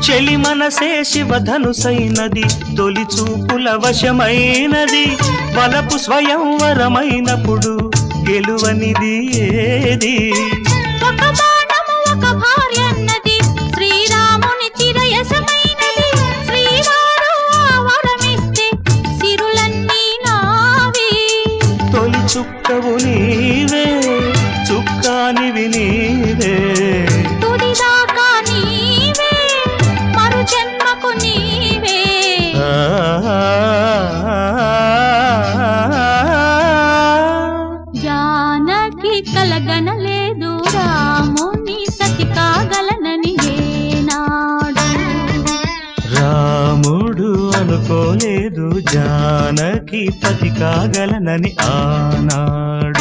చెలి మనసే శివధనుసైనది, తొలి చూపుల వశమైనది, వలపు స్వయంవరమైనప్పుడు గెలువనిది ఏది? ఒక బాణము ఒక భార్యన్నది, శ్రీరాముని చిరయసమైనది, శ్రీవారు వరమిస్తే సిరులన్నీ నావి. తొలి చుక్కవు నీవే, చుక్కానివి నీవే, తుదిదాకా నీవే, మరు జన్మకు నీవే. జానకి కలగనలేదు రాముని సతి కాగలనని ఏనాడు. రాముడు అనుకోలేదు జానకి పతి కాగలనని ఆనాడు.